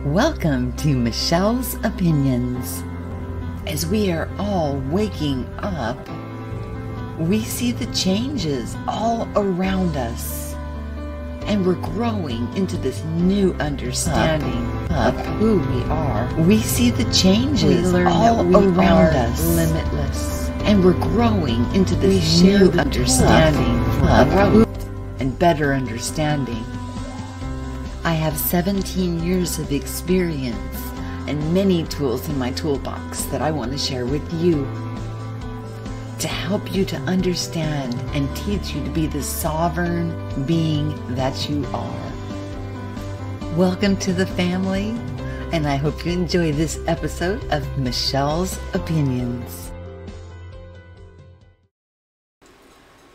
Welcome to Michelle's Opinions. As we are all waking up, we see the changes all around us, and we're growing into this new understanding of who we are. We see the changes all around us, limitless, and we're growing into this new understanding of who and better understanding. I have 17 years of experience and many tools in my toolbox that I want to share with you to help you to understand and teach you to be the sovereign being that you are. Welcome to the family, and I hope you enjoy this episode of Michelle's Opinions.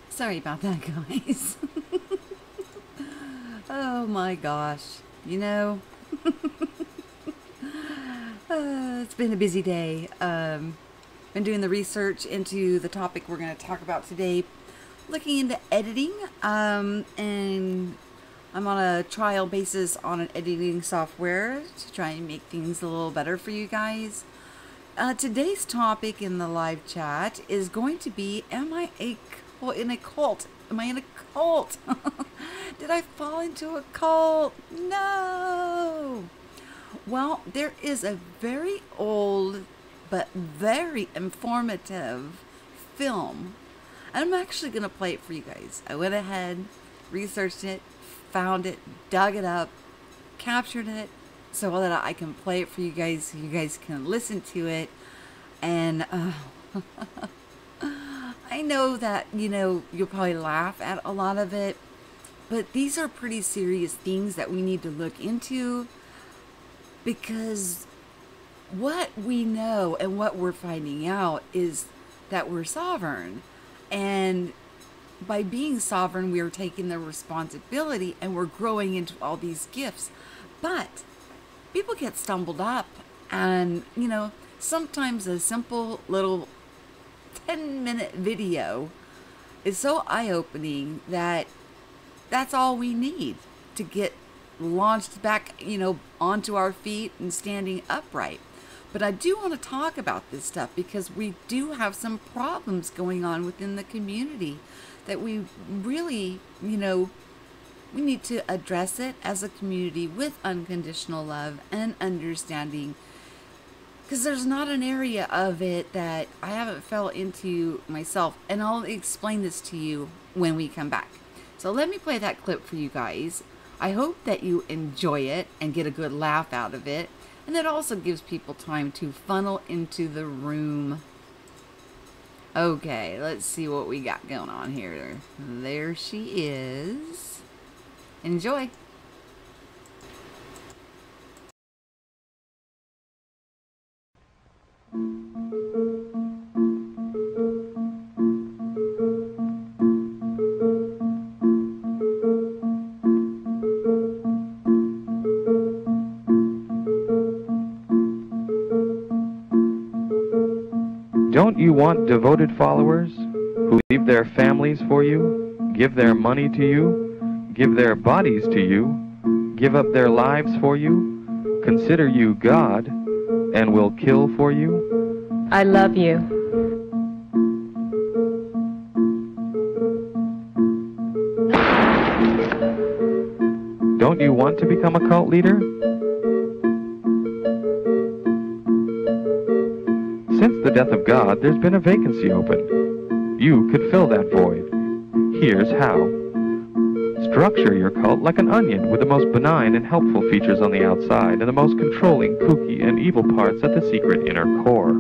Sorry about that, guys. Oh my gosh, you know, it's been a busy day. Been doing the research into the topic we're going to talk about today, looking into editing, and I'm on a trial basis on an editing software to try and make things a little better for you guys. Today's topic in the live chat is going to be, am I in a cult? Am I in a cult? Did I fall into a cult? No! Well, there is a very old but very informative film, and I'm actually going to play it for you guys. I went ahead, researched it, found it, dug it up, captured it, so that I can play it for you guys, so you guys can listen to it, and I know that, you know, you'll probably laugh at a lot of it, but these are pretty serious things that we need to look into, because what we know and what we're finding out is that we're sovereign. And by being sovereign, we are taking the responsibility and we're growing into all these gifts. But people get stumbled up, and, you know, sometimes a simple little 10-minute video is so eye-opening that that's all we need to get launched back, you know, onto our feet and standing upright. But I do want to talk about this stuff because we do have some problems going on within the community that we really, you know, we need to address it as a community with unconditional love and understanding. Because there's not an area of it that I haven't fell into myself. And I'll explain this to you when we come back. So let me play that clip for you guys. I hope that you enjoy it and get a good laugh out of it. And it also gives people time to funnel into the room. Okay, let's see what we got going on here. There she is. Enjoy. Don't you want devoted followers who leave their families for you, give their money to you, give their bodies to you, give up their lives for you, consider you God, and will kill for you? I love you. Don't you want to become a cult leader? Since the death of God, there's been a vacancy open. You could fill that void. Here's how. Structure your cult like an onion with the most benign and helpful features on the outside and the most controlling, kooky, and evil parts at the secret inner core.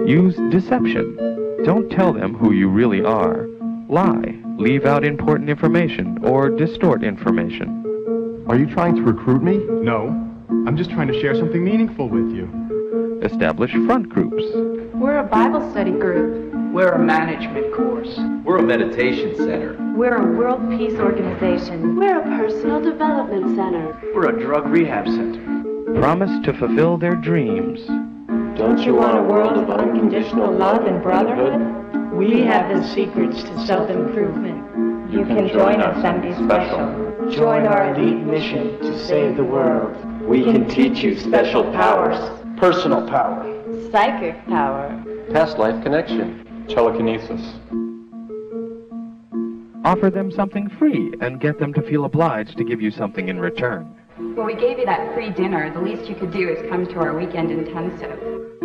Use deception. Don't tell them who you really are. Lie. Leave out important information or distort information. Are you trying to recruit me? No. I'm just trying to share something meaningful with you. Establish front groups. We're a Bible study group. We're a management course. We're a meditation center. We're a world peace organization. We're a personal development center. We're a drug rehab center. Promise to fulfill their dreams. Don't you want a world of unconditional love and brotherhood? We have the secrets to self-improvement. You can join us and be special. Join our elite mission to save the world. We can teach you special powers. Personal power. Psychic power. Past life connection. Telekinesis. Offer them something free and get them to feel obliged to give you something in return. Well, we gave you that free dinner. The least you could do is come to our weekend intensive.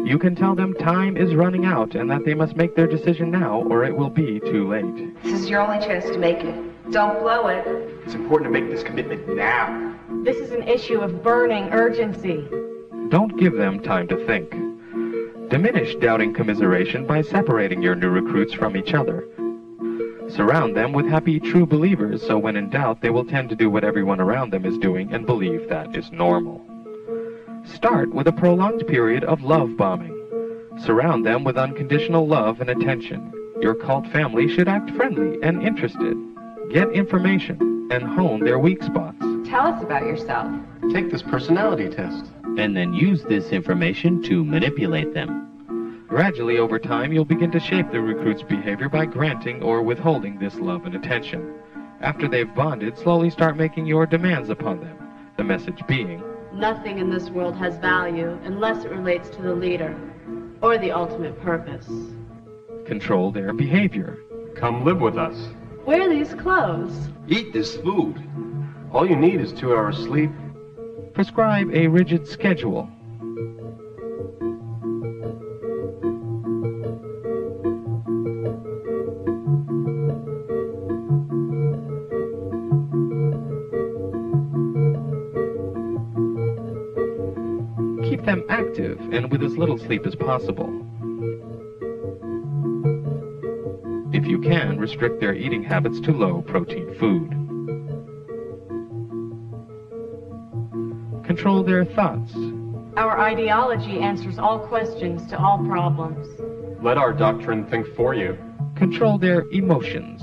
You can tell them time is running out and that they must make their decision now or it will be too late. This is your only chance to make it. Don't blow it. It's important to make this commitment now. This is an issue of burning urgency. Don't give them time to think. Diminish doubting commiseration by separating your new recruits from each other. Surround them with happy, true believers, so when in doubt, they will tend to do what everyone around them is doing and believe that is normal. Start with a prolonged period of love bombing. Surround them with unconditional love and attention. Your cult family should act friendly and interested. Get information and hone their weak spots. Tell us about yourself. Take this personality test. And then use this information to manipulate them. Gradually, over time, you'll begin to shape the recruit's behavior by granting or withholding this love and attention. After they've bonded, slowly start making your demands upon them. The message being, Nothing in this world has value unless it relates to the leader or the ultimate purpose. control their behavior. Come live with us. Wear these clothes. Eat this food. All you need is 2 hours sleep. Prescribe a rigid schedule. Keep them active and with as little sleep as possible. If you can, restrict their eating habits to low-protein food. Control their thoughts. Our ideology answers all questions to all problems. Let our doctrine think for you. Control their emotions.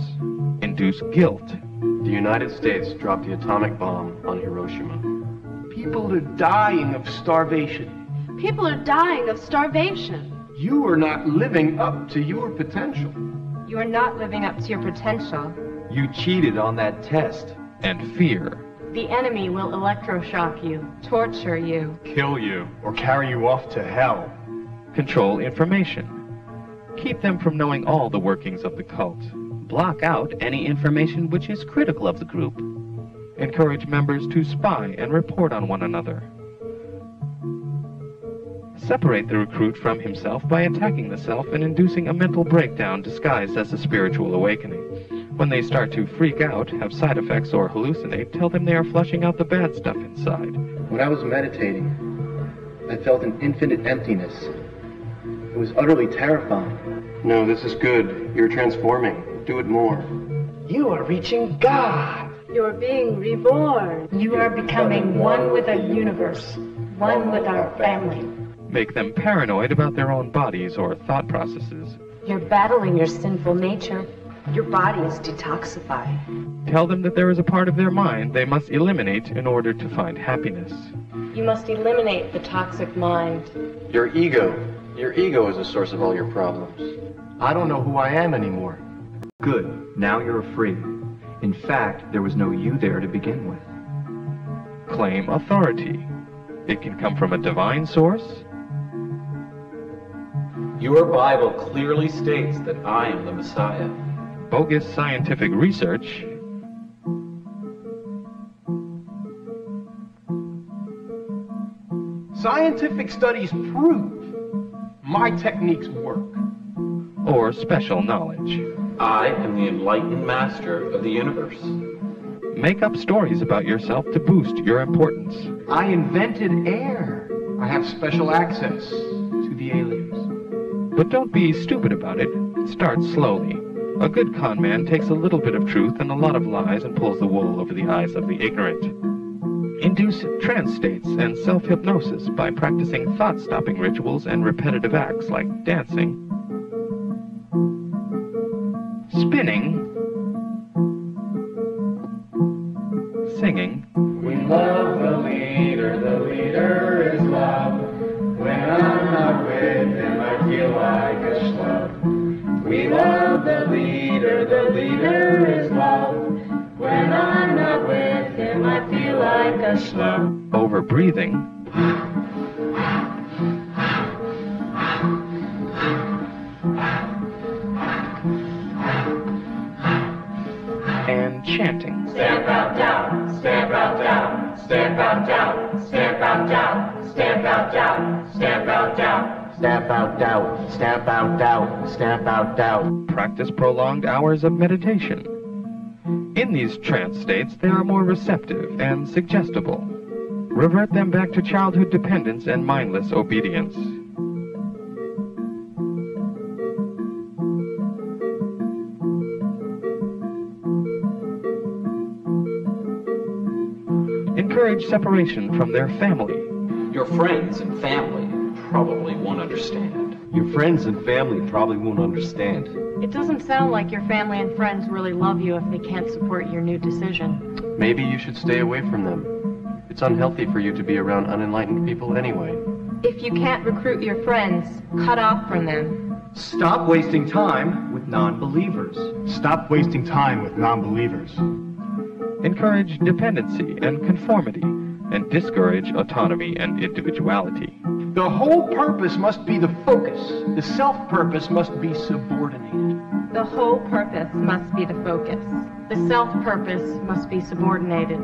Induce guilt. The United States dropped the atomic bomb on Hiroshima. People are dying of starvation. People are dying of starvation. You are not living up to your potential. You are not living up to your potential. You cheated on that test. And fear. The enemy will electroshock you, Torture you. Kill you, or carry you off to hell. Control information. Keep them from knowing all the workings of the cult. Block out any information which is critical of the group. Encourage members to spy and report on one another. Separate the recruit from himself by attacking the self and inducing a mental breakdown disguised as a spiritual awakening. When they start to freak out, have side effects, or hallucinate, tell them they are flushing out the bad stuff inside. When I was meditating, I felt an infinite emptiness. It was utterly terrifying. No, this is good. You're transforming. Do it more. You are reaching God. You're being reborn. You are becoming one with the universe, one with our family. Make them paranoid about their own bodies or thought processes. You're battling your sinful nature. Your body is detoxified. Tell them that there is a part of their mind they must eliminate in order to find happiness. You must eliminate the toxic mind. Your ego. Your ego is the source of all your problems. I don't know who I am anymore. Good. Now you're free. In fact, there was no you there to begin with. Claim authority. It can come from a divine source. Your Bible clearly states that I am the Messiah. Bogus scientific research. Scientific studies prove my techniques work. Or special knowledge. I am the enlightened master of the universe. Make up stories about yourself to boost your importance. I invented air. I have special access to the aliens. But don't be stupid about it. Start slowly. A good con man takes a little bit of truth and a lot of lies and pulls the wool over the eyes of the ignorant. Induce trance states and self-hypnosis by practicing thought-stopping rituals and repetitive acts like dancing, spinning, singing. We love the leader is love. When I'm not with him, I feel like a schlub. We love the leader is love. When I'm not with him, I feel like a a schlub. Over-breathing, and chanting. Stamp out doubt, stamp out doubt, stamp out doubt, stamp out doubt, stamp out doubt, stamp out doubt. Stamp out doubt, stamp out doubt, stamp out doubt. Practice prolonged hours of meditation. In these trance states, they are more receptive and suggestible. Revert them back to childhood dependence and mindless obedience. Encourage separation from their family. Your friends and family probably won't understand. Your friends and family probably won't understand. It doesn't sound like your family and friends really love you if they can't support your new decision. Maybe you should stay away from them. It's unhealthy for you to be around unenlightened people anyway. If you can't recruit your friends, cut off from them. Stop wasting time with non-believers. Stop wasting time with non-believers. Encourage dependency and conformity, and discourage autonomy and individuality. The whole purpose must be the focus. The self-purpose must be subordinated. The whole purpose must be the focus. The self-purpose must be subordinated.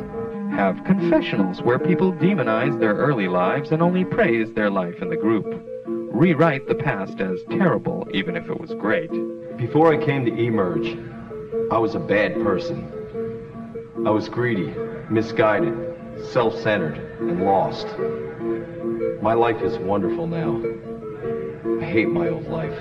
Have confessionals where people demonize their early lives and only praise their life in the group. Rewrite the past as terrible, even if it was great. Before I came to emerge, I was a bad person. I was greedy, misguided, self-centered, and lost. My life is wonderful now. I hate my old life.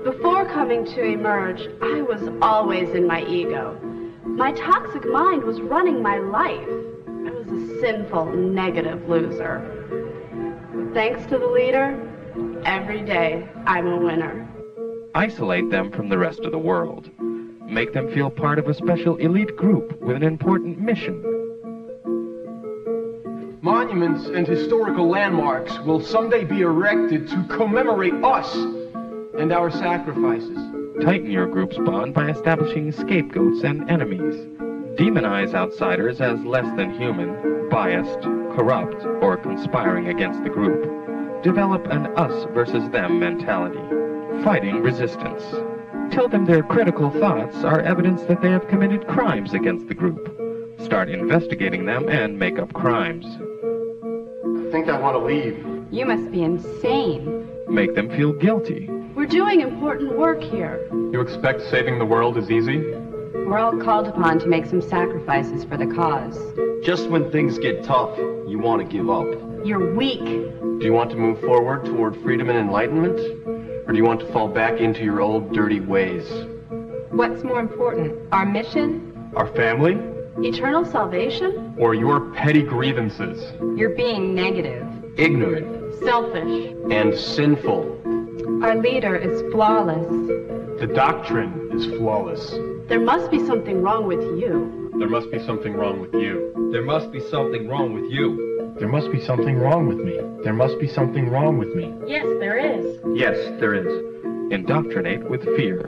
Before coming to emerge, I was always in my ego. My toxic mind was running my life. I was a sinful, negative loser. Thanks to the leader, every day I'm a winner. Isolate them from the rest of the world. Make them feel part of a special elite group with an important mission. Monuments and historical landmarks will someday be erected to commemorate us and our sacrifices. Tighten your group's bond by establishing scapegoats and enemies. Demonize outsiders as less than human, biased, corrupt, or conspiring against the group. Develop an us versus them mentality. Fighting resistance. Tell them their critical thoughts are evidence that they have committed crimes against the group. Start investigating them and make up crimes. I think I want to leave. You must be insane. Make them feel guilty. We're doing important work here. You expect saving the world is easy? We're all called upon to make some sacrifices for the cause. Just when things get tough, you want to give up. You're weak. Do you want to move forward toward freedom and enlightenment? Or do you want to fall back into your old dirty ways? What's more important, our mission? Our family? Eternal salvation? Or your petty grievances? You're being negative. Ignorant. Selfish. And sinful. Our leader is flawless. The doctrine is flawless. There must be something wrong with you. There must be something wrong with you. There must be something wrong with you. There must be something wrong with me. There must be something wrong with me. Yes, there is. Yes, there is. Indoctrinate with fear.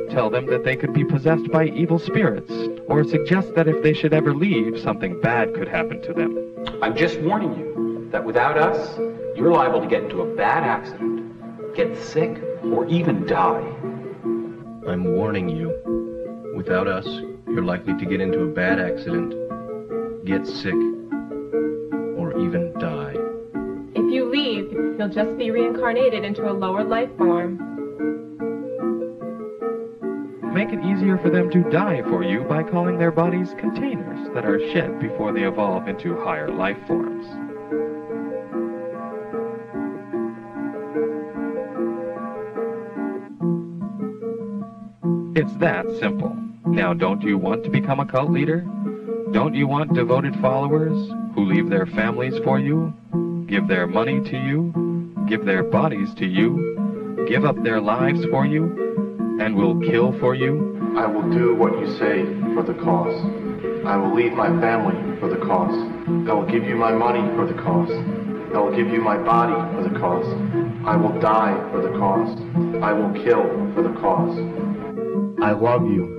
Tell them that they could be possessed by evil spirits, or suggest that if they should ever leave, something bad could happen to them. I'm just warning you that without us, you're liable to get into a bad accident, get sick, or even die. I'm warning you. Without us, you're likely to get into a bad accident, get sick, or even die. If you leave, you'll just be reincarnated into a lower life form. Make it easier for them to die for you by calling their bodies containers that are shed before they evolve into higher life forms. It's that simple. Now, don't you want to become a cult leader? Don't you want devoted followers who leave their families for you, give their money to you, give their bodies to you, give up their lives for you, and will kill for you? I will do what you say for the cause. I will leave my family for the cause. I will give you my money for the cause. I will give you my body for the cause. I will die for the cause. I will kill for the cause. I love you.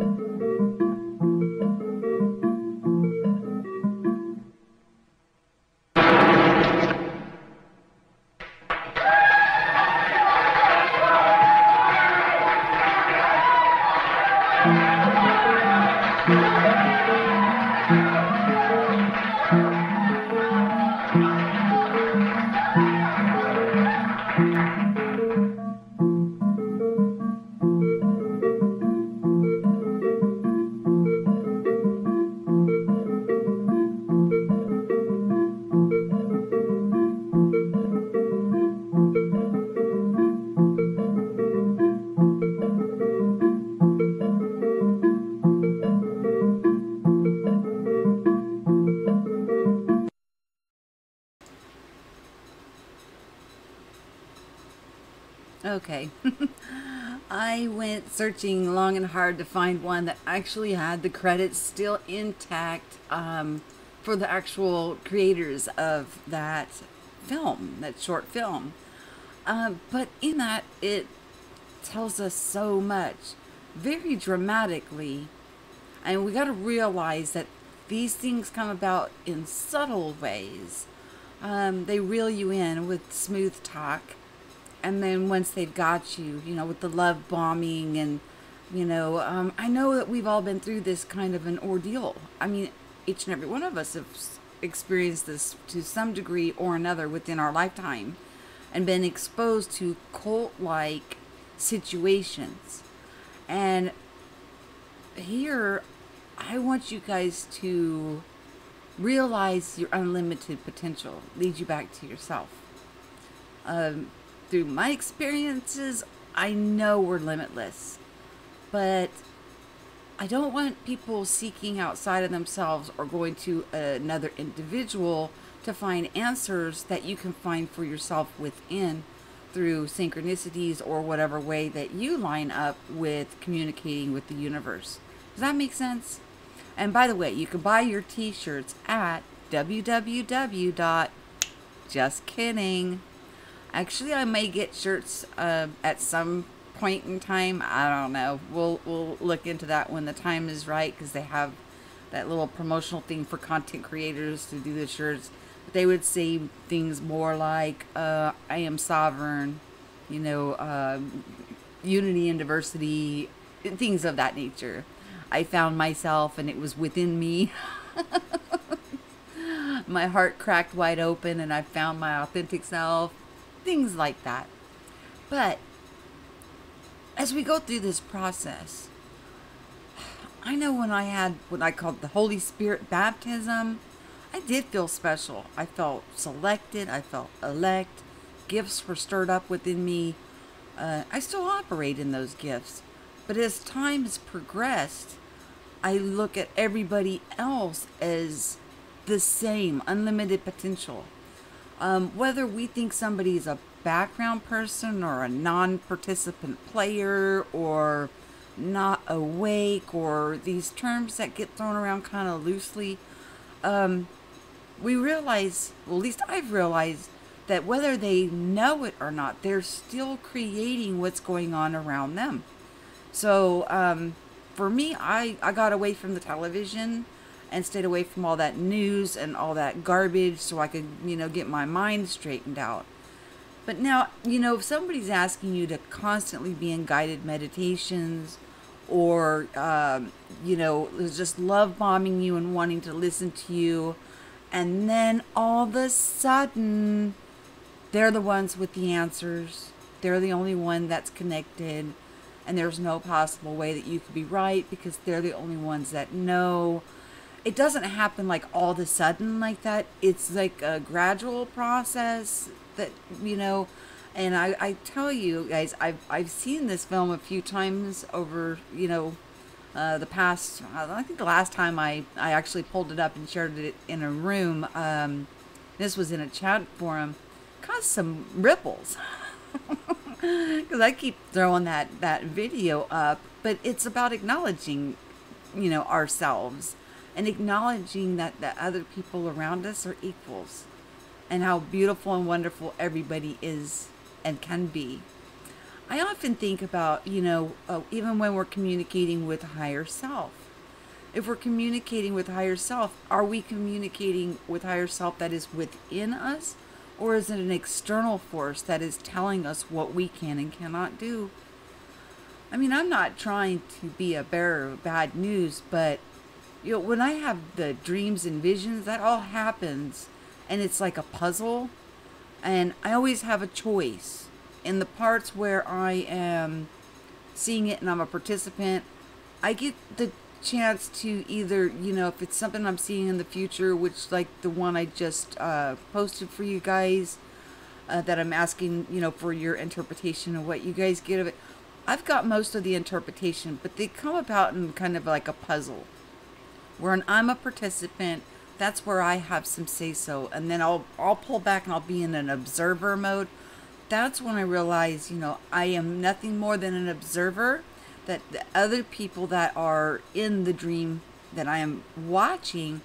Okay. I went searching long and hard to find one that actually had the credits still intact for the actual creators of that film, that short film. But in that, it tells us so much, very dramatically. And we got to realize that these things come about in subtle ways. They reel you in with smooth talk. And then once they've got you, you know, with the love bombing and, you know, I know that we've all been through this kind of an ordeal. I mean, each and every one of us have experienced this to some degree or another within our lifetime and been exposed to cult-like situations. And here, I want you guys to realize your unlimited potential. Lead you back to yourself. Through my experiences, I know we're limitless, but I don't want people seeking outside of themselves or going to another individual to find answers that you can find for yourself within through synchronicities or whatever way that you line up with communicating with the universe. Does that make sense? And by the way, you can buy your t-shirts at www.justkidding. Actually, I may get shirts at some point in time. I don't know. We'll look into that when the time is right, because they have that little promotional thing for content creators to do the shirts. But they would say things more like, I am sovereign, you know, unity and diversity, things of that nature. I found myself and it was within me. My heart cracked wide open and I found my authentic self. Things like that. But as we go through this process, I know when I had what I called the Holy Spirit baptism, I did feel special. I felt selected. I felt elect. Gifts were stirred up within me. I still operate in those gifts. But as time has progressed, I look at everybody else as the same, unlimited potential. Whether we think somebody is a background person or a non-participant player or not awake or these terms that get thrown around kind of loosely, we realize, well, at least I've realized, that whether they know it or not, they're still creating what's going on around them. So for me, I got away from the television and stayed away from all that news and all that garbage so I could, you know, get my mind straightened out. But now, you know, if somebody's asking you to constantly be in guided meditations or, you know, just love bombing you and wanting to listen to you, and then all of a sudden, they're the ones with the answers. They're the only one that's connected, and there's no possible way that you could be right because they're the only ones that know. It doesn't happen like all of a sudden like that. It's like a gradual process that, you know, and I tell you guys, I've seen this film a few times over, you know, the past, I think the last time I actually pulled it up and shared it in a room, this was in a chat forum, caused some ripples. Because I keep throwing that video up, but it's about acknowledging, you know, ourselves. And acknowledging that other people around us are equals. And how beautiful and wonderful everybody is and can be. I often think about, even when we're communicating with higher self. If we're communicating with higher self, are we communicating with higher self that is within us? Or is it an external force that is telling us what we can and cannot do? I mean, I'm not trying to be a bearer of bad news, but, when I have the dreams and visions, that all happens. And it's like a puzzle. And I always have a choice. In the parts where I am seeing it and I'm a participant, I get the chance to either, if it's something I'm seeing in the future, which like the one I just posted for you guys, that I'm asking, for your interpretation of what you guys get of it. I've got most of the interpretation, but they come about in kind of like a puzzle. Where I'm a participant, that's where I have some say-so. And then I'll pull back and I'll be in an observer mode. That's when I realize, I am nothing more than an observer, that the other people that are in the dream that I am watching,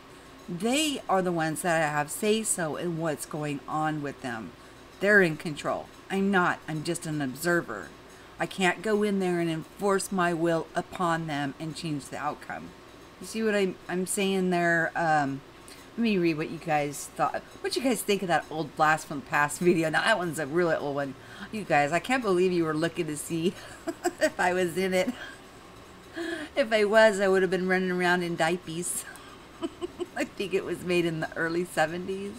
they are the ones that I have say-so in what's going on with them. They're in control. I'm not. I'm just an observer. I can't go in there and enforce my will upon them and change the outcome. You see what I'm saying there? Let me read what you guys thought. What you guys think of that old Blast from the Past video? Now, that one's a really old one. You guys, I can't believe you were looking to see if I was in it. If I was, I would have been running around in diapers. I think it was made in the early 70s.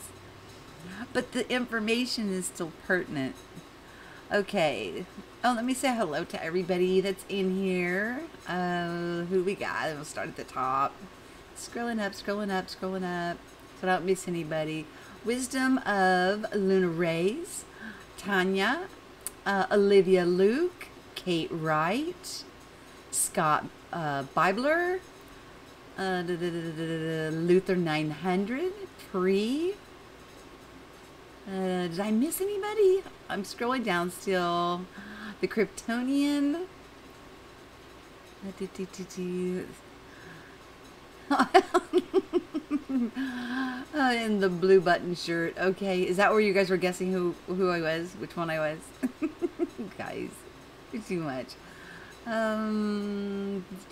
But the information is still pertinent. Okay. Oh, let me say hello to everybody that's in here. Who we got? We'll start at the top. Scrolling up, scrolling up, scrolling up, so I don't miss anybody. Wisdom of Luna Reyes, Tanya, Olivia Luke, Kate Wright, Scott Bibler, Luther 900, Pre. Did I miss anybody? I'm scrolling down still. The Kryptonian. In the blue button shirt. Okay, is that where you guys were guessing who I was? Which one I was? Guys, it's too much.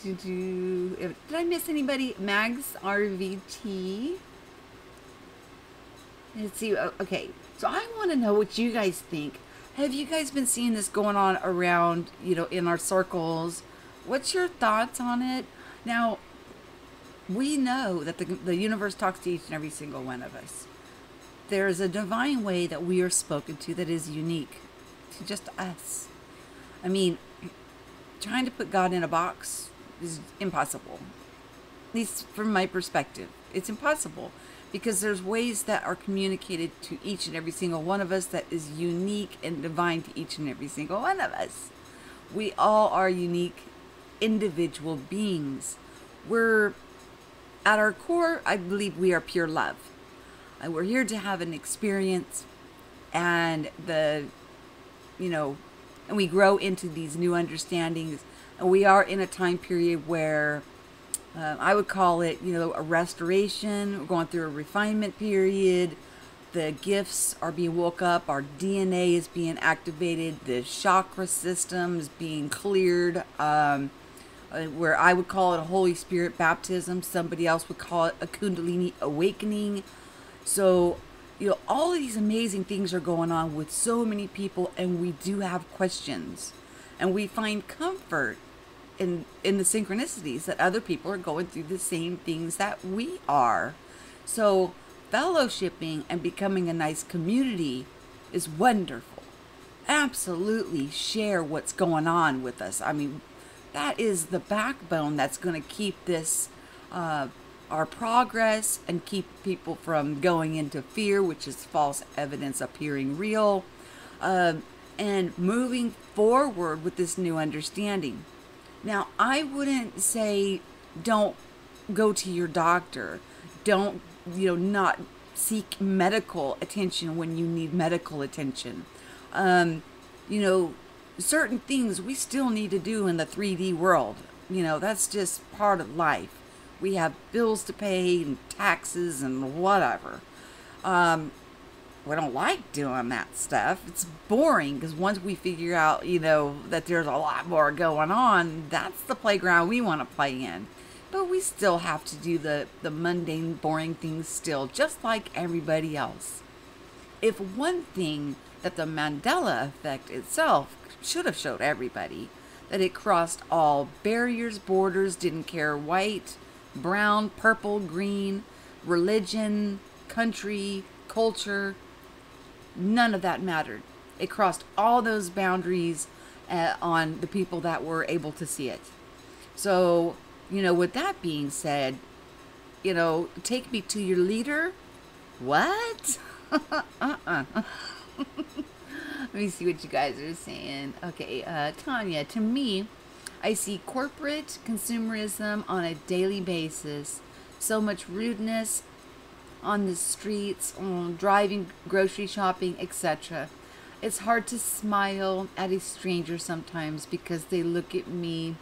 Did I miss anybody? Mags RVT. Let's see. Okay, so I want to know what you guys think. Have you guys been seeing this going on around, in our circles? What's your thoughts on it? Now, we know that the universe talks to each and every single one of us. There is a divine way that we are spoken to that is unique to just us. I mean, trying to put God in a box is impossible. At least from my perspective, it's impossible. Because there's ways that are communicated to each and every single one of us that is unique and divine to each and every single one of us. We all are unique individual beings. We're, at our core, I believe we are pure love. And we're here to have an experience, and and we grow into these new understandings. And we are in a time period where I would call it, a restoration. We're going through a refinement period. The gifts are being woke up. Our DNA is being activated. The chakra system is being cleared. Where I would call it a Holy Spirit baptism. Somebody else would call it a Kundalini awakening. So, all of these amazing things are going on with so many people, and we do have questions. And we find comfort in the synchronicities that other people are going through the same things that we are. So fellowshipping and becoming a nice community is wonderful. Absolutely share what's going on with us. I mean, that is the backbone that's going to keep this our progress and keep people from going into fear, which is false evidence appearing real, and moving forward with this new understanding. Now, I wouldn't say don't go to your doctor. Don't, not seek medical attention when you need medical attention. Certain things we still need to do in the 3D world. That's just part of life. We have bills to pay and taxes and whatever. we don't like doing that stuff. It's boring because once we figure out, you know, that there's a lot more going on, that's the playground we want to play in. But we still have to do the mundane, boring things still, just like everybody else. If one thing that the Mandela effect itself should have showed everybody, that it crossed all barriers, borders, didn't care white, brown, purple, green, religion, country, culture, none of that mattered. It crossed all those boundaries on the people that were able to see it. So, you know, with that being said, you know, take me to your leader? What? Let me see what you guys are saying. Okay, Tanya, to me, I see corporate consumerism on a daily basis. So much rudeness on the streets, driving, grocery shopping, etc. It's hard to smile at a stranger sometimes because they look at me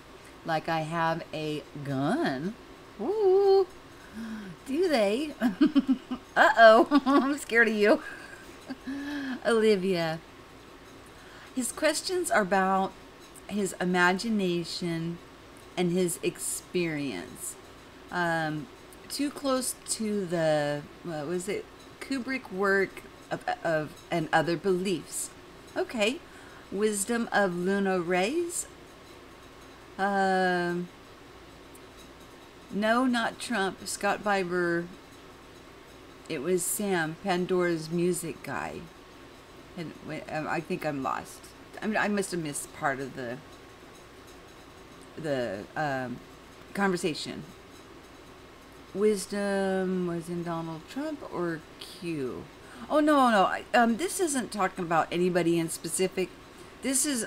like I have a gun. Ooh, do they? Uh-oh, I'm scared of you. Olivia. His questions are about his imagination and his experience. Too close to the, what was it, Kubrick work of and other beliefs. Okay. Wisdom of Luna Rays. No, not Trump. Scott Biber. It was Sam, Pandora's music guy. And I think I'm lost. I mean, I must have missed part of the conversation. Wisdom was in Donald Trump or Q? Oh, no. This isn't talking about anybody in specific. This is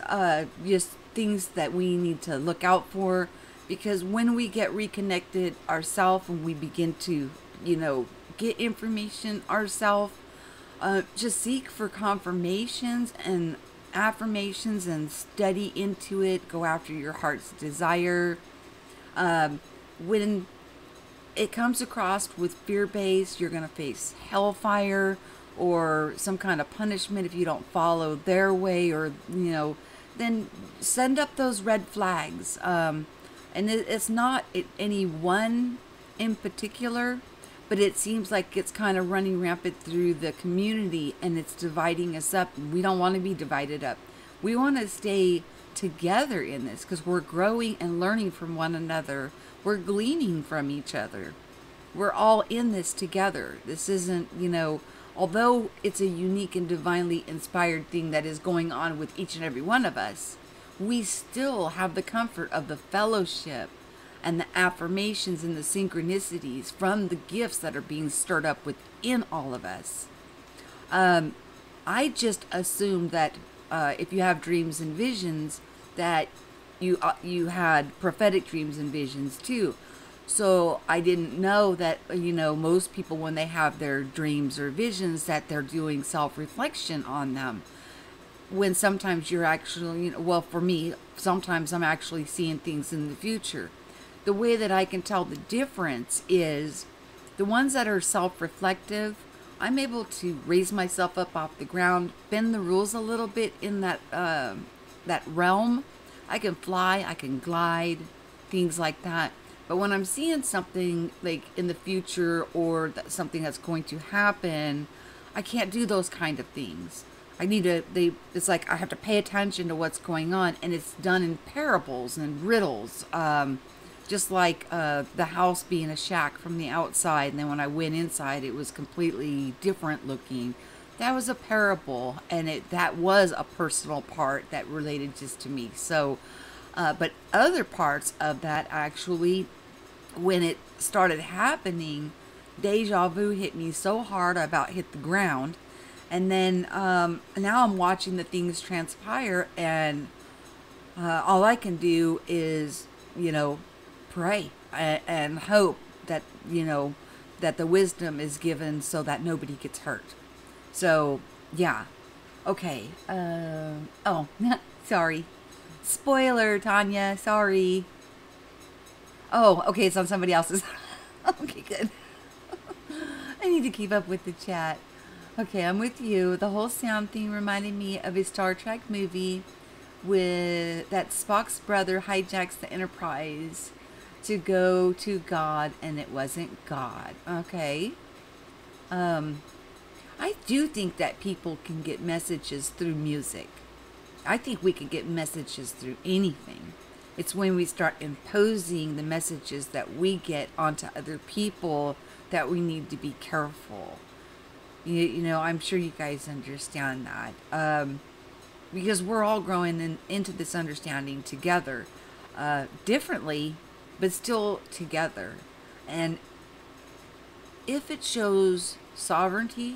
just things that we need to look out for, because when we get reconnected ourselves and we begin to, you know, get information ourselves, just seek for confirmations and affirmations and study into it. Go after your heart's desire. When it comes across with fear-based, you're going to face hellfire or some kind of punishment if you don't follow their way, or, you know, then send up those red flags. And it's not any one in particular, but it seems like it's kind of running rampant through the community, and it's dividing us up. We don't want to be divided up. We want to stay together in this because we're growing and learning from one another. We're gleaning from each other. We're all in this together. This isn't, you know, although it's a unique and divinely inspired thing that is going on with each and every one of us, we still have the comfort of the fellowship and the affirmations and the synchronicities from the gifts that are being stirred up within all of us. I just assumed that if you have dreams and visions, that you had prophetic dreams and visions too. So I didn't know that, you know, most people, when they have their dreams or visions, that they're doing self-reflection on them. When sometimes you're actually, you know, well, for me, sometimes I'm actually seeing things in the future. The way that I can tell the difference is the ones that are self-reflective, I'm able to raise myself up off the ground, bend the rules a little bit in that that realm. I can fly, I can glide, things like that. But when I'm seeing something like in the future or something that's going to happen, I can't do those kind of things. I need to, it's like I have to pay attention to what's going on, and it's done in parables and riddles. Just like the house being a shack from the outside, and then when I went inside, it was completely different looking. That was a parable, and that was a personal part that related just to me. So, but other parts of that actually, when it started happening, deja vu hit me so hard I about hit the ground. And then now I'm watching the things transpire, and all I can do is, you know, pray and hope that, you know, that the wisdom is given so that nobody gets hurt. So, yeah. Okay. Oh, sorry. Spoiler, Tanya. Sorry. Oh, okay. It's on somebody else's. Okay, good. I need to keep up with the chat. Okay, I'm with you. The whole sound theme reminded me of a Star Trek movie with that Spock's brother hijacks the Enterprise to go to God, and it wasn't God. Okay. I do think that people can get messages through music. I think we can get messages through anything. It's when we start imposing the messages that we get onto other people that we need to be careful. You know, I'm sure you guys understand that. Because we're all growing into this understanding together. Differently, but still together. And if it shows sovereignty,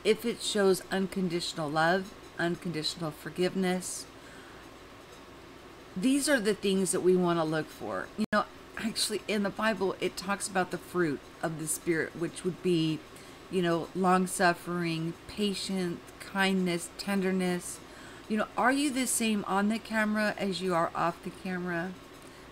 if it shows unconditional love, unconditional forgiveness, these are the things that we want to look for. You know, actually in the Bible, it talks about the fruit of the Spirit, which would be, you know, long-suffering, patient, kindness, tenderness. You know, are you the same on the camera as you are off the camera?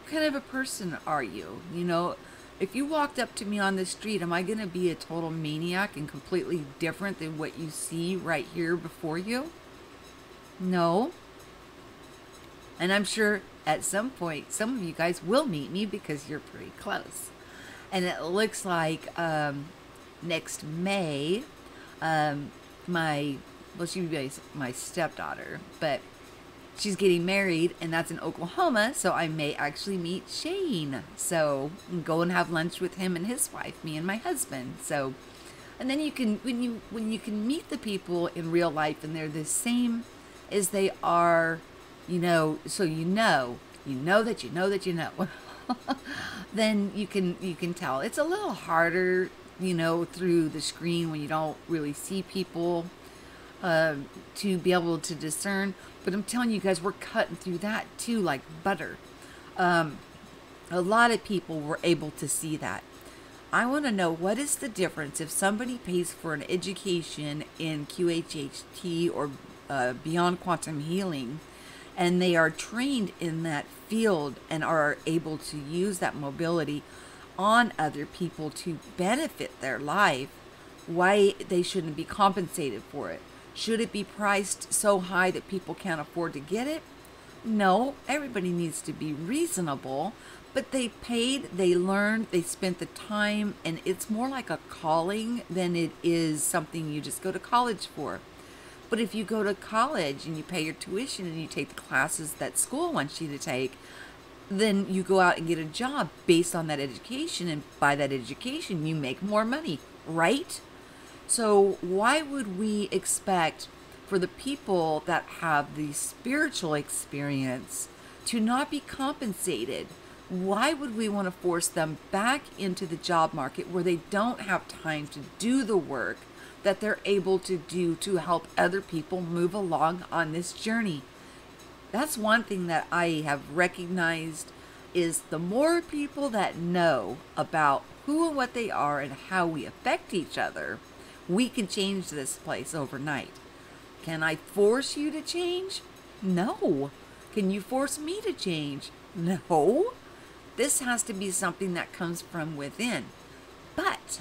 What kind of a person are you? You know, if you walked up to me on the street, am I going to be a total maniac and completely different than what you see right here before you? No. And I'm sure at some point, some of you guys will meet me because you're pretty close. And it looks like next May, she would be my stepdaughter, but she's getting married, and that's in Oklahoma, so I may actually meet Shane. So go and have lunch with him and his wife, me and my husband. So, and then you can, when you can meet the people in real life and they're the same as they are, you know, so you know that you know that you know, then you can tell. It's a little harder, you know, through the screen when you don't really see people, to be able to discern. But I'm telling you guys, we're cutting through that too like butter. A lot of people were able to see that. I want to know, what is the difference if somebody pays for an education in QHHT or Beyond Quantum Healing, and they are trained in that field and are able to use that mobility on other people to benefit their life, why they shouldn't be compensated for it? Should it be priced so high that people can't afford to get it? No, everybody needs to be reasonable, but they paid, they learned, they spent the time, and it's more like a calling than it is something you just go to college for. But if you go to college and you pay your tuition and you take the classes that school wants you to take, then you go out and get a job based on that education, and by that education you make more money, right? So why would we expect for the people that have the spiritual experience to not be compensated? Why would we want to force them back into the job market where they don't have time to do the work that they're able to do to help other people move along on this journey? That's one thing that I have recognized, is the more people that know about who and what they are and how we affect each other, we can change this place overnight. Can I force you to change? No. Can you force me to change? No. This has to be something that comes from within. But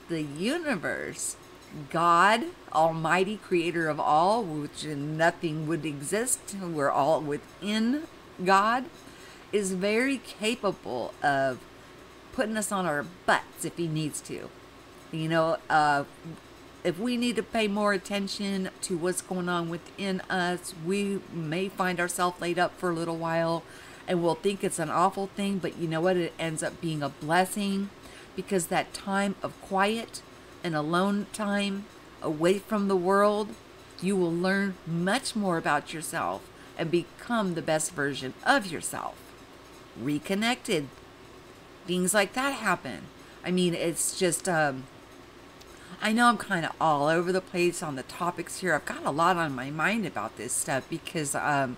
the universe, God, Almighty Creator of all, which nothing would exist, we're all within God, is very capable of putting us on our butts if He needs to. You know, if we need to pay more attention to what's going on within us, we may find ourselves laid up for a little while, and we'll think it's an awful thing, but you know what? It ends up being a blessing, because that time of quiet and alone time away from the world, you will learn much more about yourself and become the best version of yourself. Reconnected. Things like that happen. I mean, it's just, I know I'm kind of all over the place on the topics here. I've got a lot on my mind about this stuff because I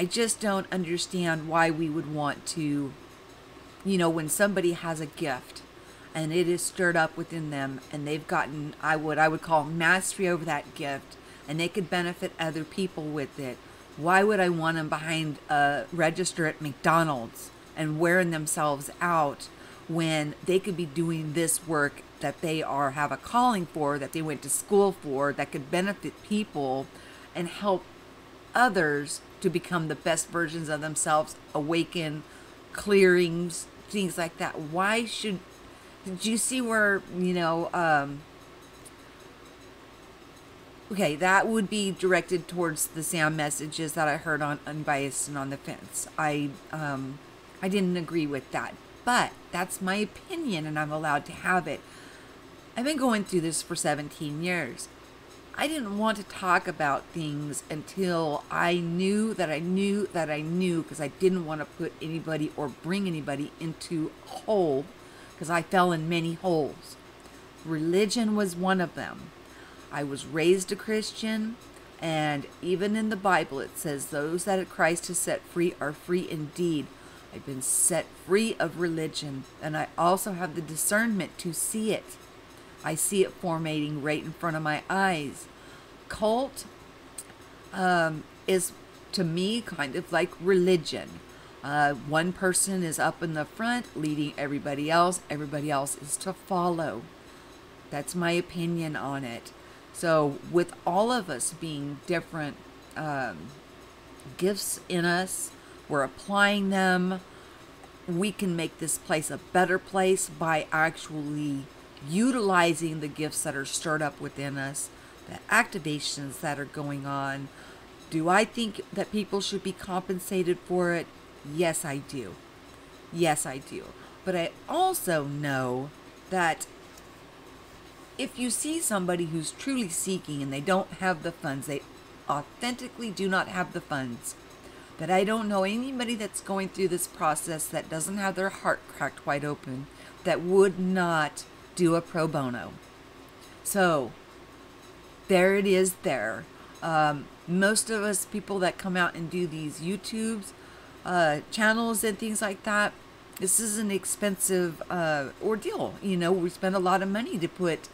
just don't understand why we would want to, you know, when somebody has a gift and it is stirred up within them and they've gotten, I would call mastery over that gift, and they could benefit other people with it. Why would I want them behind a register at McDonald's and wearing themselves out when they could be doing this work that they have a calling for, that they went to school for, that could benefit people and help others to become the best versions of themselves, awaken, clearings, things like that. Why should, did you see where, okay, that would be directed towards the sound messages that I heard on Unbiased and on the Fence. I didn't agree with that, but that's my opinion and I'm allowed to have it. I've been going through this for 17 years. I didn't want to talk about things until I knew that I knew that I knew, because I didn't want to put anybody or bring anybody into a hole, because I fell in many holes. Religion was one of them. I was raised a Christian, and even in the Bible it says those that Christ has set free are free indeed. I've been set free of religion, and I also have the discernment to see it. I see it formating right in front of my eyes. Cult is, to me, kind of like religion. One person is up in the front leading everybody else is to follow. That's my opinion on it. So with all of us being different gifts in us, we're applying them. We can make this place a better place by actually utilizing the gifts that are stirred up within us, the activations that are going on. Do I think that people should be compensated for it? Yes, I do. Yes, I do. But I also know that if you see somebody who's truly seeking and they don't have the funds, they authentically do not have the funds, that I don't know anybody that's going through this process that doesn't have their heart cracked wide open, that would not do a pro bono. So there it is there. Most of us people that come out and do these YouTubes channels and things like that, this is an expensive ordeal. We spend a lot of money to put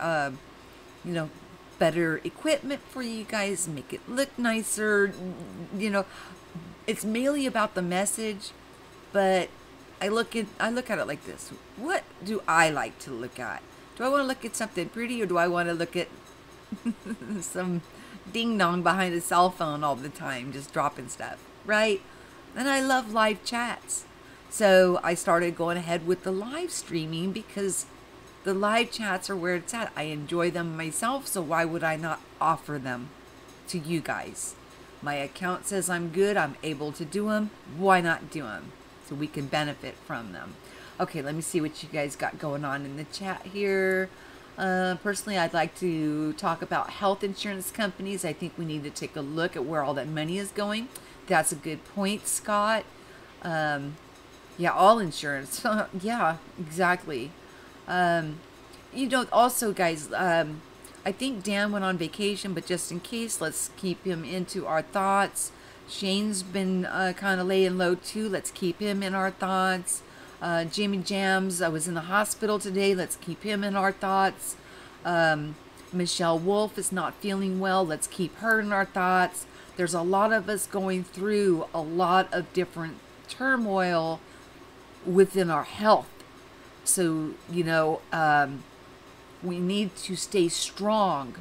better equipment for you guys, make it look nicer. It's mainly about the message, but I look at it like this. What do I like to look at? Do I want to look at something pretty, or do I want to look at some ding-dong behind a cell phone all the time, just dropping stuff, right? And I love live chats. So I started going ahead with the live streaming because the live chats are where it's at. I enjoy them myself, so why would I not offer them to you guys? My account says I'm good, I'm able to do them. Why not do them? So we can benefit from them. Okay, let me see what you guys got going on in the chat here. Personally, I'd like to talk about health insurance companies. I think we need to take a look at where all that money is going. That's a good point, Scott. Yeah, all insurance. Yeah, exactly. Also, guys, I think Dan went on vacation, but just in case, let's keep him into our thoughts. Shane's been kind of laying low too. Let's keep him in our thoughts. Jimmy Jams, I was in the hospital today. Let's keep him in our thoughts. Michelle Wolf is not feeling well. Let's keep her in our thoughts. There's a lot of us going through a lot of different turmoil within our health. So, we need to stay strong.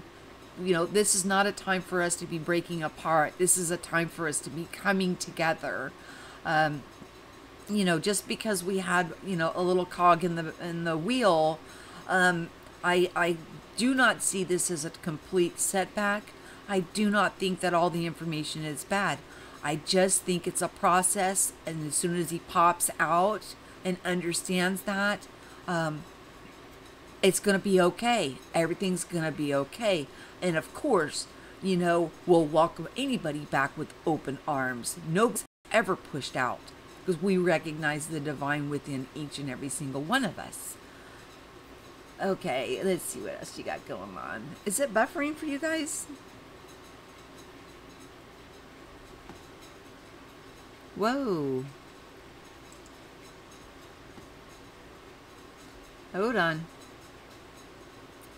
This is not a time for us to be breaking apart. This is a time for us to be coming together. Just because we had, a little cog in the wheel, I do not see this as a complete setback. I do not think that all the information is bad. I just think it's a process, and as soon as he pops out and understands that, it's going to be okay. Everything's going to be okay. And of course, we'll welcome anybody back with open arms. Nobody's ever pushed out, because we recognize the divine within each and every single one of us. Okay, let's see what else you got going on. Is it buffering for you guys? Whoa. Hold on.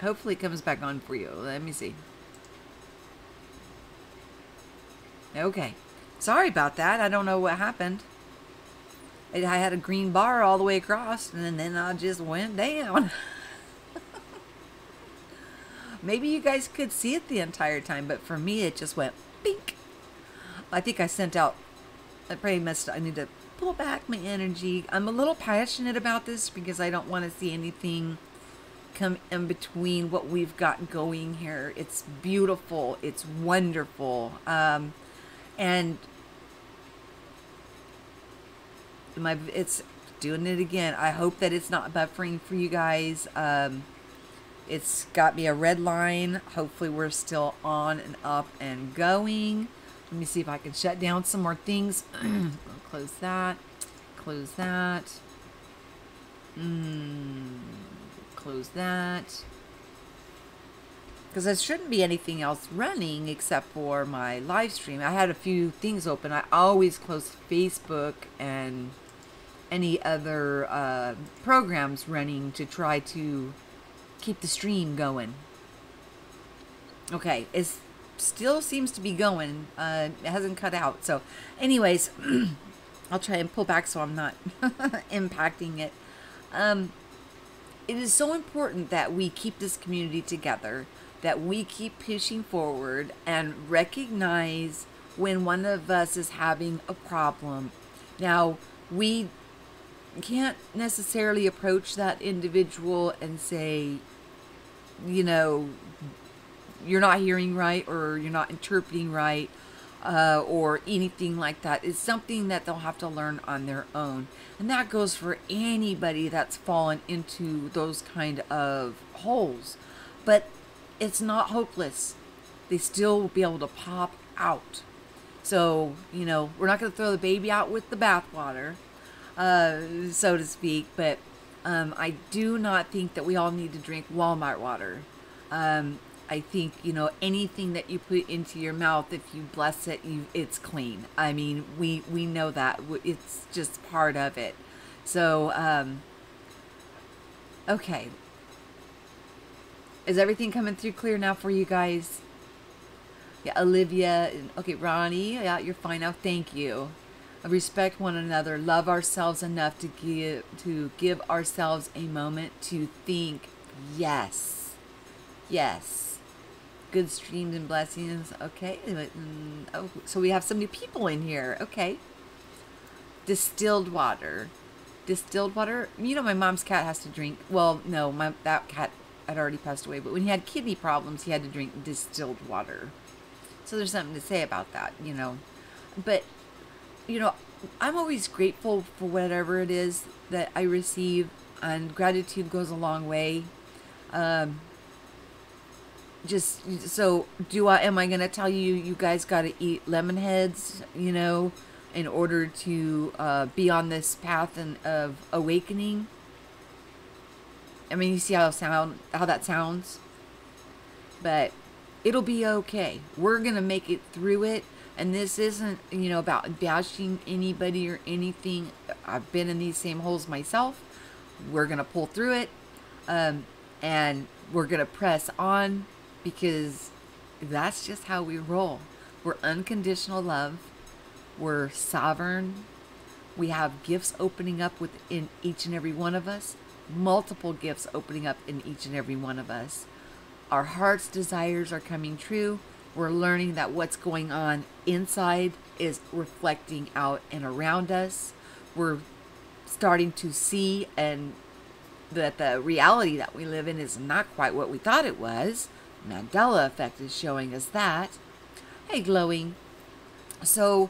Hopefully it comes back on for you. Let me see. Okay. Sorry about that. I don't know what happened. I had a green bar all the way across, and then I just went down. Maybe you guys could see it the entire time, but for me, it just went pink. I think I sent out, I probably missed, I need to pull back my energy. I'm a little passionate about this because I don't want to see anything come in between what we've got going here. It's beautiful. It's wonderful. And it's doing it again. I hope that it's not buffering for you guys. It's got me a red line. Hopefully we're still on and up and going. Let me see if I can shut down some more things. Close that. Close that. Close that. Because there shouldn't be anything else running except for my live stream. I had a few things open. I always close Facebook and any other programs running to try to keep the stream going. Okay, it still seems to be going. It hasn't cut out. So anyways, I'll try and pull back so I'm not impacting it. It is so important that we keep this community together, that we keep pushing forward and recognize when one of us is having a problem. Now, we can't necessarily approach that individual and say, you know, you're not hearing right or you're not interpreting right or anything like that. It's something that they'll have to learn on their own. And that goes for anybody that's fallen into those kind of holes. But it's not hopeless. They still will be able to pop out. So, you know, we're not going to throw the baby out with the bathwater, so to speak. But I do not think that we all need to drink Walmart water. I think, you know, anything that you put into your mouth, if you bless it, it's clean. I mean, we know that. It's just part of it. So, okay. Is everything coming through clear now for you guys? Yeah, Olivia. Okay, Ronnie. Yeah, you're fine now. Thank you. Respect one another. Love ourselves enough to give ourselves a moment to think. Yes. Yes. Good streams and blessings. Okay. Oh, so we have some new people in here. Okay. Distilled water. Distilled water. You know, my mom's cat has to drink. Well, no, that cat had already passed away. But when he had kidney problems, he had to drink distilled water. So there's something to say about that, you know. But, you know, I'm always grateful for whatever it is that I receive. And gratitude goes a long way. Just so am I going to tell you, you guys got to eat lemon heads, you know, in order to be on this path of awakening? I mean, you see how that sounds? But it'll be okay. We're going to make it through it. And this isn't, you know, about bashing anybody or anything. I've been in these same holes myself. We're going to pull through it. And we're going to press on. Because that's just how we roll. We're unconditional love. We're sovereign. We have gifts opening up within each and every one of us. Multiple gifts opening up in each and every one of us. Our heart's desires are coming true. We're learning that what's going on inside is reflecting out and around us. We're starting to see and that the reality that we live in is not quite what we thought it was. Mandela effect is showing us that. Hey, glowing. So,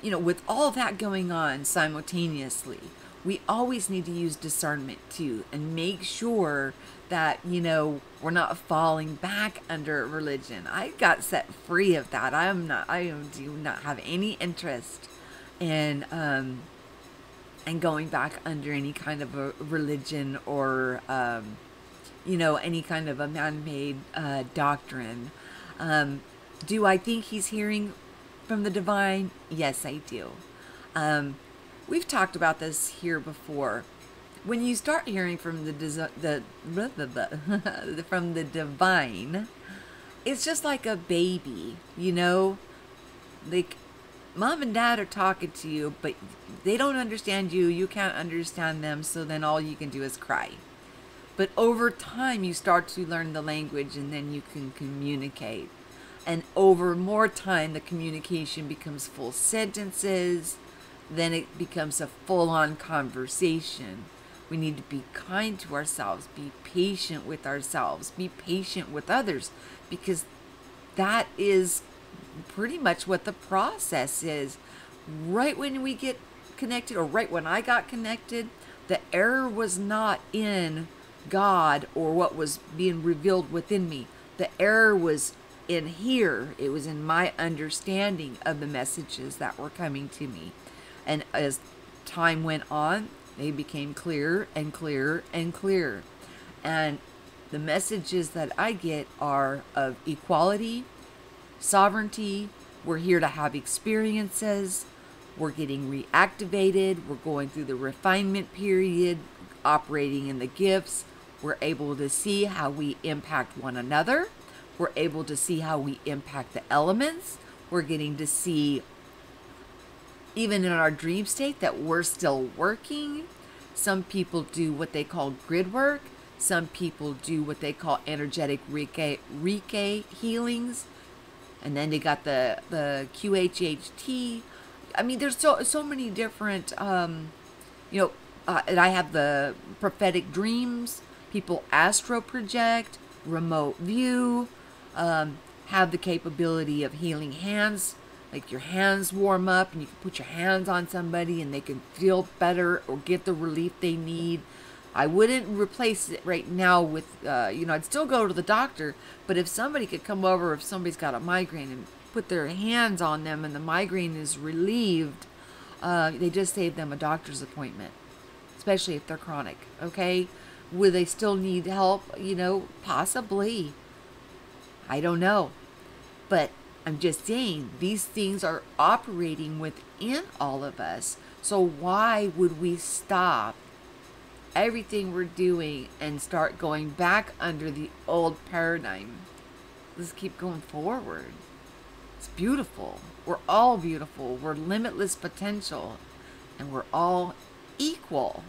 you know, with all that going on simultaneously, we always need to use discernment too and make sure that, you know, we're not falling back under religion. I got set free of that. I do not have any interest in going back under any kind of a religion or you know, any kind of a man-made doctrine. Do I think he's hearing from the divine? Yes, I do. We've talked about this here before. When you start hearing from from the divine, it's just like a baby, you know? Like, mom and dad are talking to you, but they don't understand you. You can't understand them. So then all you can do is cry. But over time, you start to learn the language, and then you can communicate. And over more time, the communication becomes full sentences. Then it becomes a full-on conversation. We need to be kind to ourselves, be patient with ourselves, be patient with others, because that is pretty much what the process is. Right when we get connected, or right when I got connected, the error was not in God or what was being revealed within me. The error was in here. It was in my understanding of the messages that were coming to me. And as time went on, they became clearer and clearer and clearer. And the messages that I get are of equality, sovereignty. We're here to have experiences. We're getting reactivated. We're going through the refinement period, operating in the gifts. We're able to see how we impact one another. We're able to see how we impact the elements. We're getting to see, even in our dream state, that we're still working. Some people do what they call grid work. Some people do what they call energetic Reiki healings. And then they got the QHHT. I mean, there's so many different, and I have the prophetic dreams. People astro project, remote view, have the capability of healing hands. Like your hands warm up and you can put your hands on somebody and they can feel better or get the relief they need. I wouldn't replace it right now with, I'd still go to the doctor, but if somebody could come over, if somebody's got a migraine and put their hands on them and the migraine is relieved, they just saved them a doctor's appointment, especially if they're chronic, okay? Will they still need help? Possibly. I don't know. But I'm just saying, these things are operating within all of us. So why would we stop everything we're doing and start going back under the old paradigm? Let's keep going forward. It's beautiful. We're all beautiful. We're limitless potential. And we're all equal.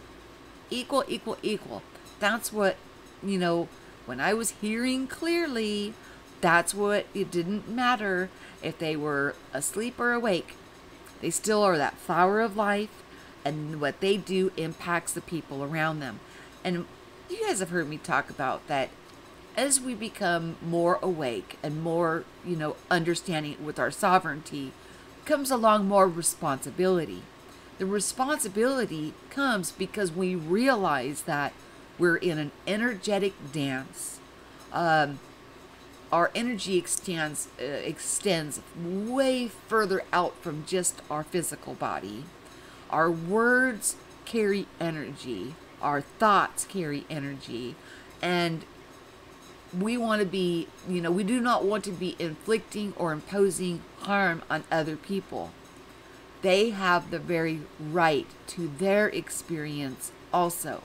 Equal, equal, equal. That's what, when I was hearing clearly, that's what, it didn't matter if they were asleep or awake. They still are that flower of life, and what they do impacts the people around them. And you guys have heard me talk about that. As we become more awake and more, understanding with our sovereignty, comes along more responsibility. The responsibility comes because we realize that we're in an energetic dance. Our energy extends way further out from just our physical body. Our words carry energy. Our thoughts carry energy. And we want to be, we do not want to be inflicting or imposing harm on other people. They have the very right to their experience also.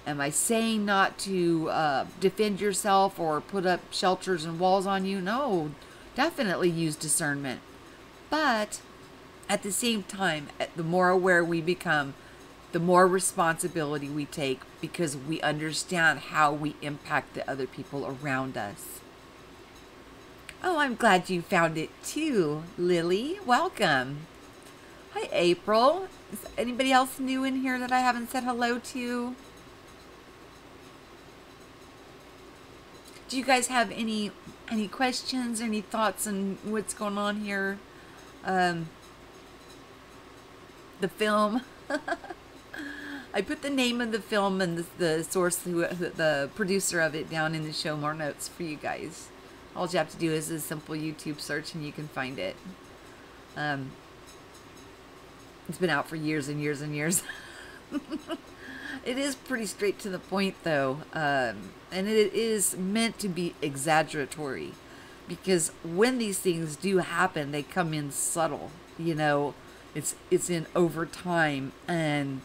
Am I saying not to defend yourself or put up shelters and walls on you? No, definitely use discernment. But at the same time, the more aware we become, the more responsibility we take, because we understand how we impact the other people around us. Oh, I'm glad you found it too, Lily. Welcome. Hi, April. Is anybody else new in here that I haven't said hello to? Do you guys have any questions, any thoughts on what's going on here? The film. I put the name of the film and the source, the producer of it, down in the show more notes for you guys. All you have to do is a simple YouTube search and you can find it. It's been out for years and years and years. It is pretty straight to the point, though, and it is meant to be exaggeratory, because when these things do happen, they come in subtle. It's in over time, and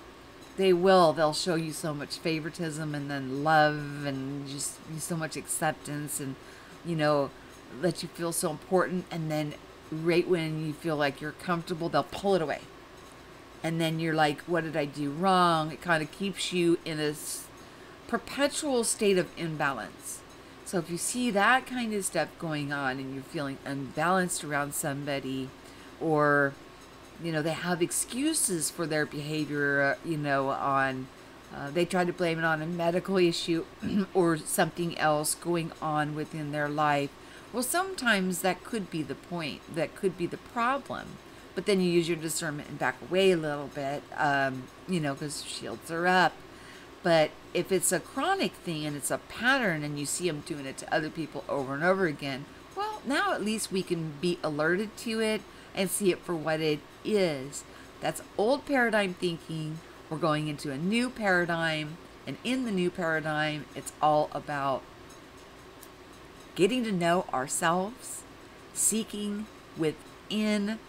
they'll show you so much favoritism and then love and just so much acceptance, and let you feel so important, and then right when you feel like you're comfortable, they'll pull it away. And then you're like, what did I do wrong? It kind of keeps you in a perpetual state of imbalance. So if you see that kind of stuff going on and you're feeling unbalanced around somebody, or, you know, they have excuses for their behavior, you know, on, they try to blame it on a medical issue or something else going on within their life. Well, sometimes that could be the point, that could be the problem. But then you use your discernment and back away a little bit, you know, because shields are up. But if it's a chronic thing and it's a pattern and you see them doing it to other people over and over again, well, now at least we can be alerted to it and see it for what it is. That's old paradigm thinking. We're going into a new paradigm. And in the new paradigm, it's all about getting to know ourselves, seeking within.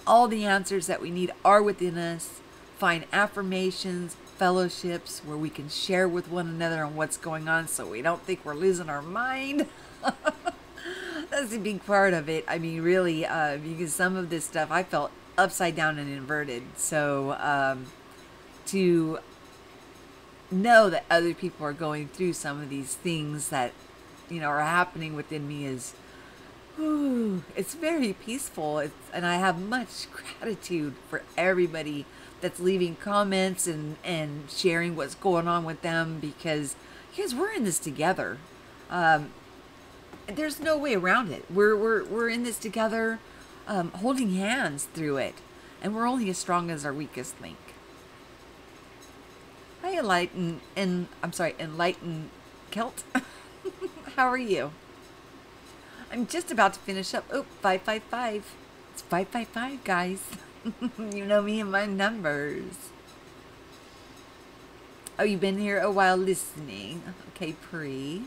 All the answers that we need are within us. Find affirmations, fellowships where we can share with one another on what's going on so we don't think we're losing our mind. That's a big part of it. I mean, really, because some of this stuff I felt upside down and inverted. So to know that other people are going through some of these things that, you know, are happening within me is, ooh, it's very peaceful. And I have much gratitude for everybody that's leaving comments and sharing what's going on with them, because we're in this together. There's no way around it. We're in this together, holding hands through it, and we're only as strong as our weakest link. Hi, Enlightened Kilt. How are you? I'm just about to finish up. Oh, 555. It's 555, guys. You know me and my numbers. Oh, you've been here a while listening. Okay, Pri.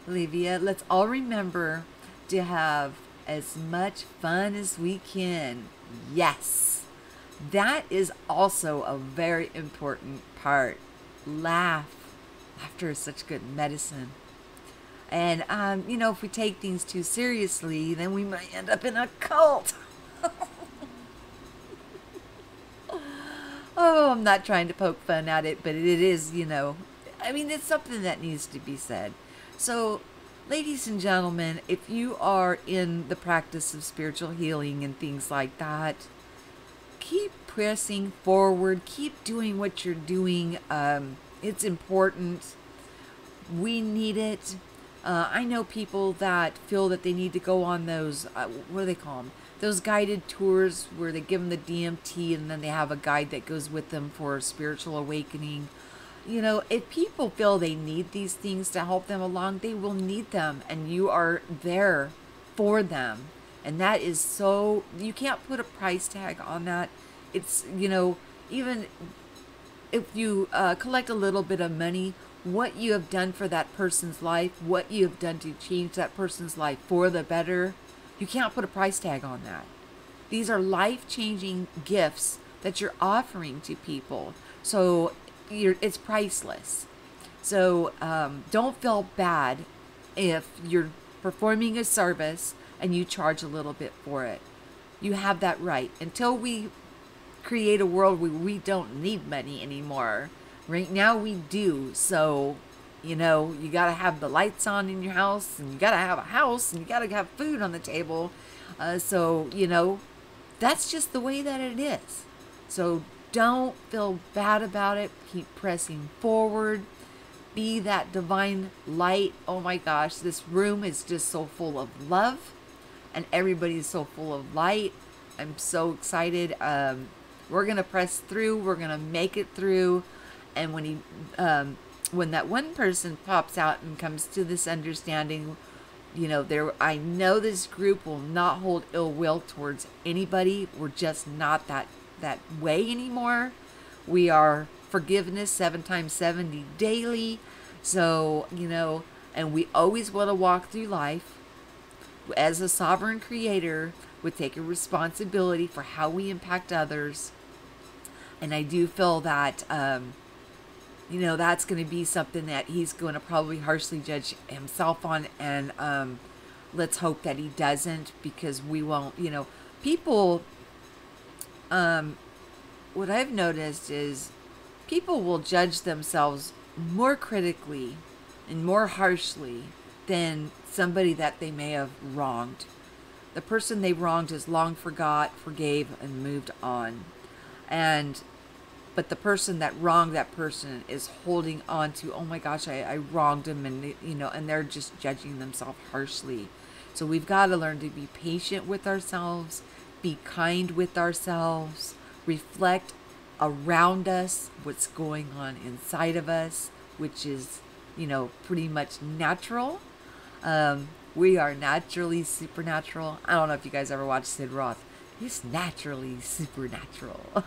Olivia, let's all remember to have as much fun as we can. Yes. That is also a very important part. Laugh. Laughter is such good medicine. And, you know, if we take things too seriously, then we might end up in a cult. Oh, I'm not trying to poke fun at it, but it is, you know, I mean, it's something that needs to be said. So, ladies and gentlemen, if you are in the practice of spiritual healing and things like that, keep pressing forward. Keep doing what you're doing. It's important. We need it. I know people that feel that they need to go on those, what do they call them? Those guided tours where they give them the DMT and then they have a guide that goes with them for a spiritual awakening. You know, if people feel they need these things to help them along, they will need them, and you are there for them. And that is so, you can't put a price tag on that. It's, you know, even if you collect a little bit of money, what you have done for that person's life, what you have done to change that person's life for the better, you can't put a price tag on that. These are life-changing gifts that you're offering to people. So it's priceless. So don't feel bad if you're performing a service and you charge a little bit for it. You have that right. Until we create a world where we don't need money anymore. Right now we do. So, you know, you got to have the lights on in your house, and you got to have a house, and you got to have food on the table. So, you know, that's just the way that it is. So don't feel bad about it. Keep pressing forward. Be that divine light. Oh my gosh, this room is just so full of love, and everybody is so full of light. I'm so excited. We're going to press through. We're going to make it through. And when that one person pops out and comes to this understanding, you know, I know this group will not hold ill will towards anybody. We're just not that way anymore. We are forgiveness 7 times 70 daily. So, you know, and we always want to walk through life as a sovereign creator with taking responsibility for how we impact others. And I do feel that, you know, that's going to be something that he's going to probably harshly judge himself on. And let's hope that he doesn't, because we won't, you know, people, what I've noticed is people will judge themselves more critically and more harshly than somebody that they may have wronged. The person they wronged has long forgot, forgave, and moved on. But the person that wronged that person is holding on to, oh my gosh, I wronged him, and you know, and they're just judging themselves harshly. So we've got to learn to be patient with ourselves, be kind with ourselves, reflect around us what's going on inside of us, which is, you know, pretty much natural. We are naturally supernatural. I don't know if you guys ever watched Sid Roth. He's naturally supernatural.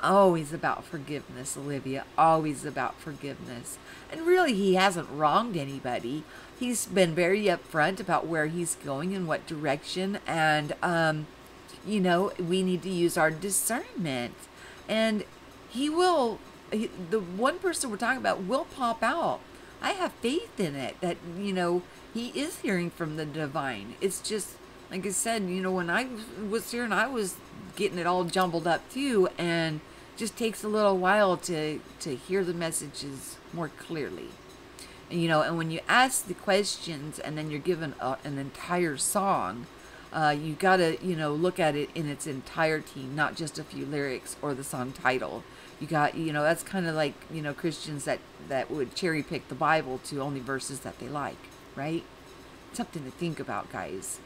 Always about forgiveness, Olivia. Always about forgiveness. And really, he hasn't wronged anybody. He's been very upfront about where he's going and what direction. And, you know, we need to use our discernment. And he will, the one person we're talking about will pop out. I have faith in it that, you know, he is hearing from the divine. It's just, like I said, you know, when I was here and I was getting it all jumbled up too, and just takes a little while to hear the messages more clearly. And, you know, and when you ask the questions and then you're given an entire song, you gotta, you know, look at it in its entirety, not just a few lyrics or the song title. You got, you know, that's kind of like, you know, Christians that would cherry pick the Bible to only verses that they like, right? Something to think about, guys.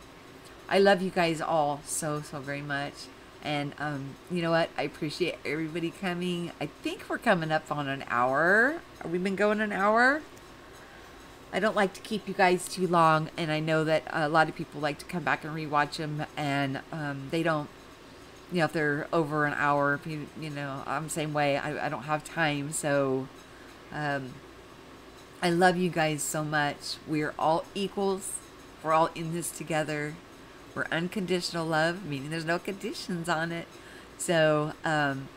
I love you guys all so very much. And you know what? I appreciate everybody coming. I think we're coming up on an hour. We've been going an hour. I don't like to keep you guys too long, and I know that a lot of people like to come back and rewatch them, and they don't, you know, if they're over an hour, if you know, I'm the same way. I don't have time, so I love you guys so much. We're all equals. We're all in this together. We're unconditional love, meaning there's no conditions on it. So, and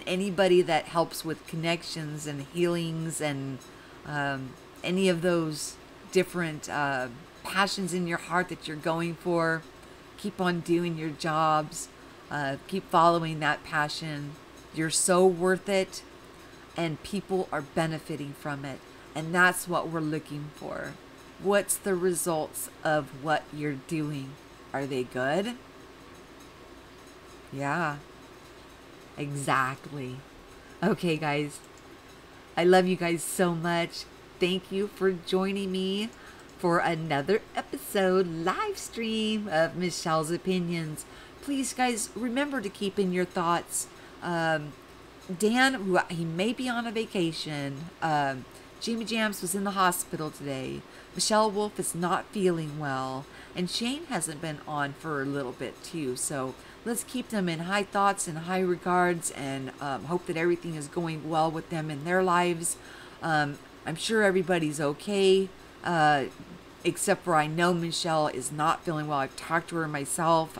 anybody that helps with connections and healings and any of those different passions in your heart that you're going for, keep on doing your jobs. Keep following that passion. You're so worth it, and people are benefiting from it. And that's what we're looking for. What's the results of what you're doing? Are they good? Yeah, exactly. Okay, guys. I love you guys so much. Thank you for joining me for another episode live stream of Michelle's Opinions. Please, guys, remember to keep in your thoughts. Dan, he may be on a vacation. Jimmy Jams was in the hospital today. Michelle Wolf is not feeling well. And Shane hasn't been on for a little bit too. So let's keep them in high thoughts and high regards, and hope that everything is going well with them in their lives. I'm sure everybody's okay. Except for I know Michelle is not feeling well. I've talked to her myself.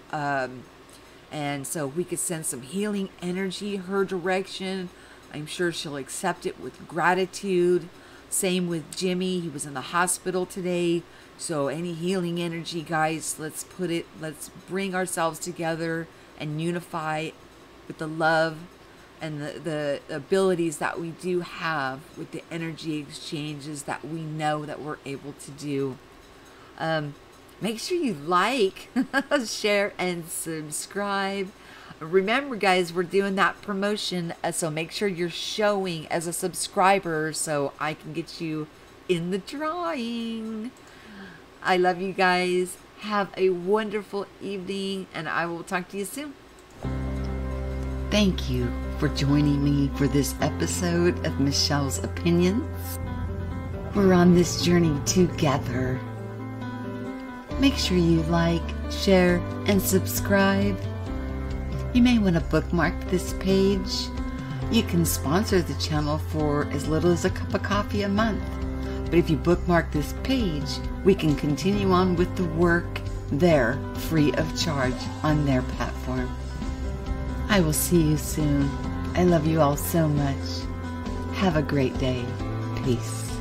And so we could send some healing energy her direction. I'm sure she'll accept it with gratitude. Same with Jimmy. He was in the hospital today. So any healing energy, guys, let's bring ourselves together and unify with the love and the abilities that we do have with the energy exchanges that we know that we're able to do. Make sure you like, share, and subscribe. Remember, guys, we're doing that promotion, so make sure you're showing as a subscriber so I can get you in the drawing. I love you guys. Have a wonderful evening, and I will talk to you soon. Thank you for joining me for this episode of Michelle's Opinions. We're on this journey together. Make sure you like, share, and subscribe. You may want to bookmark this page. You can sponsor the channel for as little as a cup of coffee a month. But if you bookmark this page, we can continue on with the work there free of charge on their platform. I will see you soon. I love you all so much. Have a great day. Peace.